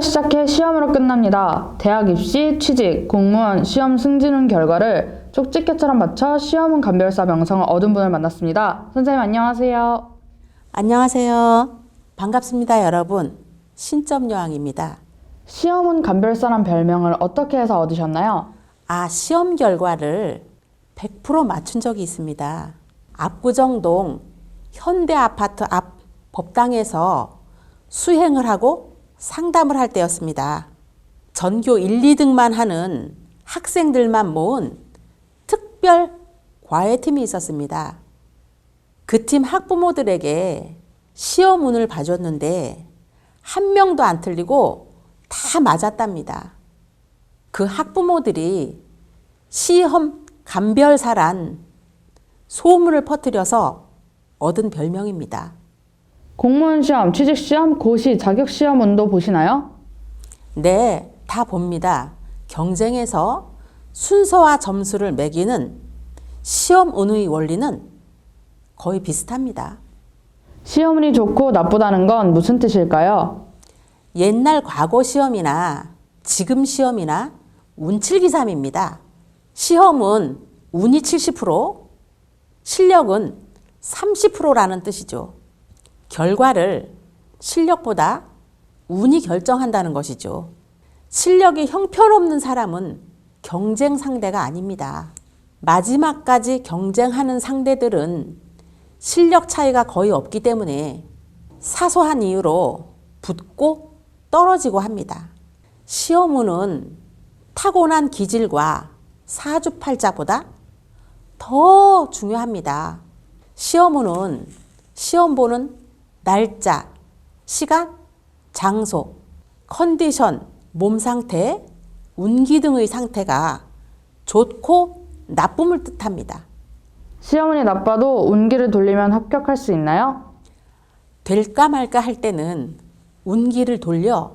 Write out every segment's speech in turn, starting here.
시작해 시험으로 끝납니다. 대학 입시, 취직, 공무원, 시험 승진운 결과를 쪽집게처럼 맞춰 시험은 감별사 명성을 얻은 분을 만났습니다. 선생님 안녕하세요. 안녕하세요. 반갑습니다, 여러분. 신점여왕입니다. 시험은 감별사란 별명을 어떻게 해서 얻으셨나요? 시험 결과를 100% 맞춘 적이 있습니다. 압구정동 현대아파트 앞 법당에서 수행을 하고 상담을 할 때였습니다. 전교 1, 2등만 하는 학생들만 모은 특별 과외팀이 있었습니다. 그 팀 학부모들에게 시험운을 봐줬는데 한 명도 안 틀리고 다 맞았답니다. 그 학부모들이 시험 감별사란 소문을 퍼뜨려서 얻은 별명입니다. 공무원 시험, 취직 시험, 고시, 자격 시험운도 보시나요? 네, 다 봅니다. 경쟁에서 순서와 점수를 매기는 시험운의 원리는 거의 비슷합니다. 시험운이 좋고 나쁘다는 건 무슨 뜻일까요? 옛날 과거 시험이나 지금 시험이나 운칠기삼입니다. 시험은 운이 70%, 실력은 30%라는 뜻이죠. 결과를 실력보다 운이 결정한다는 것이죠. 실력이 형편없는 사람은 경쟁 상대가 아닙니다. 마지막까지 경쟁하는 상대들은 실력 차이가 거의 없기 때문에 사소한 이유로 붙고 떨어지고 합니다. 시험운은 타고난 기질과 사주팔자보다 더 중요합니다. 시험운은 시험 보는 날짜, 시간, 장소, 컨디션, 몸 상태, 운기 등의 상태가 좋고 나쁨을 뜻합니다. 시험운이 나빠도 운기를 돌리면 합격할 수 있나요? 될까 말까 할 때는 운기를 돌려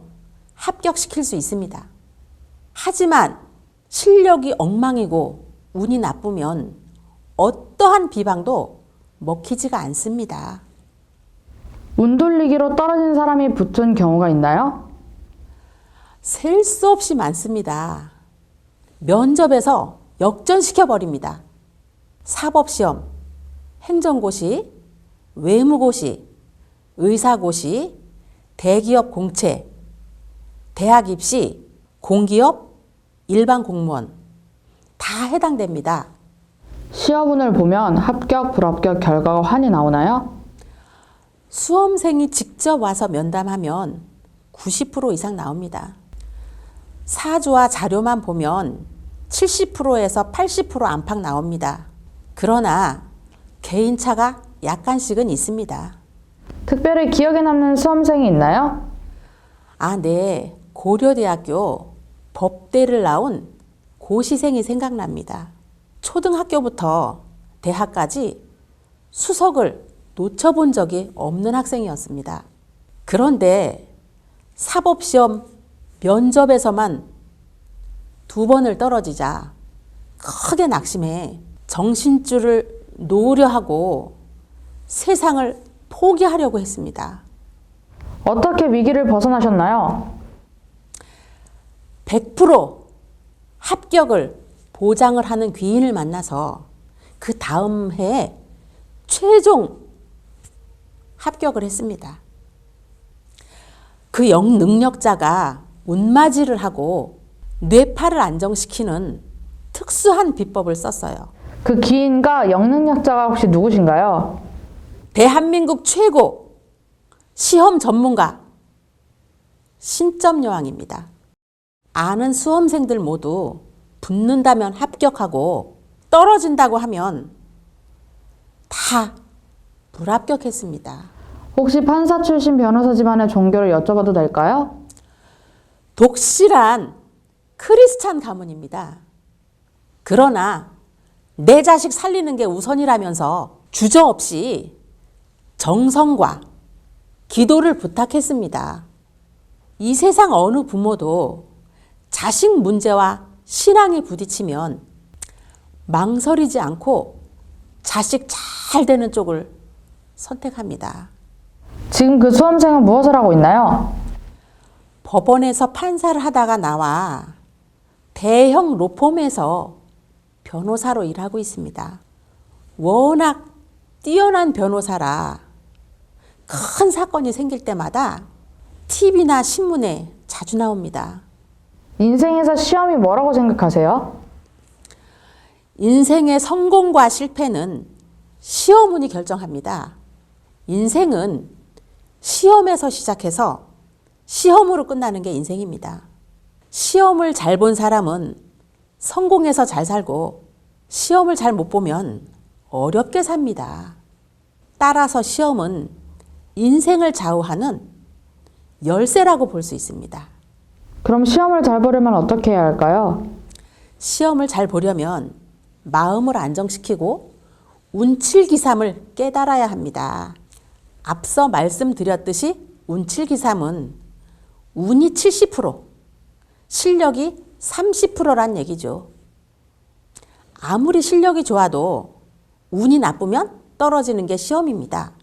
합격시킬 수 있습니다. 하지만 실력이 엉망이고 운이 나쁘면 어떠한 비방도 먹히지가 않습니다. 운 돌리기로 떨어진 사람이 붙은 경우가 있나요? 셀 수 없이 많습니다. 면접에서 역전시켜버립니다. 사법시험, 행정고시, 외무고시, 의사고시, 대기업 공채, 대학 입시, 공기업, 일반 공무원 다 해당됩니다. 시험운을 보면 합격, 불합격 결과가 환히 나오나요? 수험생이 직접 와서 면담하면 90% 이상 나옵니다. 사주와 자료만 보면 70%에서 80% 안팎 나옵니다. 그러나 개인차가 약간씩은 있습니다. 특별히 기억에 남는 수험생이 있나요? 네. 고려대학교 법대를 나온 고시생이 생각납니다. 초등학교부터 대학까지 수석을 놓쳐본 적이 없는 학생이었습니다. 그런데 사법시험 면접에서만 2번을 떨어지자 크게 낙심해 정신줄을 놓으려 하고 세상을 포기하려고 했습니다. 어떻게 위기를 벗어나셨나요? 100% 합격을 보장을 하는 귀인을 만나서 그 다음 해에 최종 합격을 했습니다. 그 영능력자가 운맞이를 하고 뇌파를 안정시키는 특수한 비법을 썼어요. 그 기인과 영능력자가 혹시 누구신가요? 대한민국 최고 시험 전문가 신점여왕입니다. 아는 수험생들 모두 붙는다면 합격하고 떨어진다고 하면 다 불합격했습니다. 혹시 판사 출신 변호사 집안의 종교를 여쭤봐도 될까요? 독실한 크리스찬 가문입니다. 그러나 내 자식 살리는 게 우선이라면서 주저없이 정성과 기도를 부탁했습니다. 이 세상 어느 부모도 자식 문제와 신앙이 부딪히면 망설이지 않고 자식 잘 되는 쪽을 선택합니다. 지금 그 수험생은 무엇을 하고 있나요? 법원에서 판사를 하다가 나와 대형 로펌에서 변호사로 일하고 있습니다. 워낙 뛰어난 변호사라 큰 사건이 생길 때마다 TV나 신문에 자주 나옵니다. 인생에서 시험이 뭐라고 생각하세요? 인생의 성공과 실패는 시험운이 결정합니다. 인생은 시험에서 시작해서 시험으로 끝나는 게 인생입니다. 시험을 잘 본 사람은 성공해서 잘 살고 시험을 잘 못 보면 어렵게 삽니다. 따라서 시험은 인생을 좌우하는 열쇠라고 볼 수 있습니다. 그럼 시험을 잘 보려면 어떻게 해야 할까요? 시험을 잘 보려면 마음을 안정시키고 운칠기삼을 깨달아야 합니다. 앞서 말씀드렸듯이 운칠기삼은 운이 70%, 실력이 30%란 얘기죠. 아무리 실력이 좋아도 운이 나쁘면 떨어지는 게 시험입니다.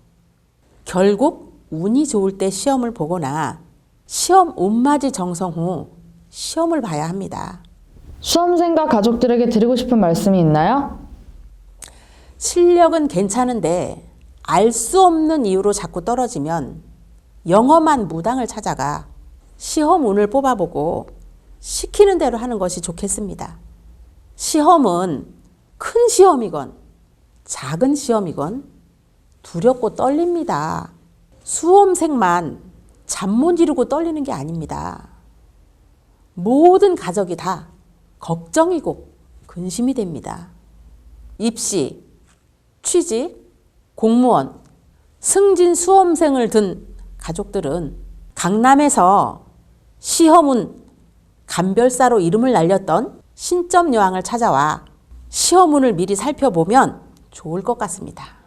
결국 운이 좋을 때 시험을 보거나 시험 온맞이 정성 후 시험을 봐야 합니다. 수험생과 가족들에게 드리고 싶은 말씀이 있나요? 실력은 괜찮은데 알 수 없는 이유로 자꾸 떨어지면 영험한 무당을 찾아가 시험 운을 뽑아보고 시키는 대로 하는 것이 좋겠습니다. 시험은 큰 시험이건 작은 시험이건 두렵고 떨립니다. 수험생만 잠 못 이루고 떨리는 게 아닙니다. 모든 가족이 다 걱정이고 근심이 됩니다. 입시, 취직, 공무원, 승진 수험생을 둔 가족들은 강남에서 시험운 감별사로 이름을 날렸던 신점 여왕을 찾아와 시험운을 미리 살펴보면 좋을 것 같습니다.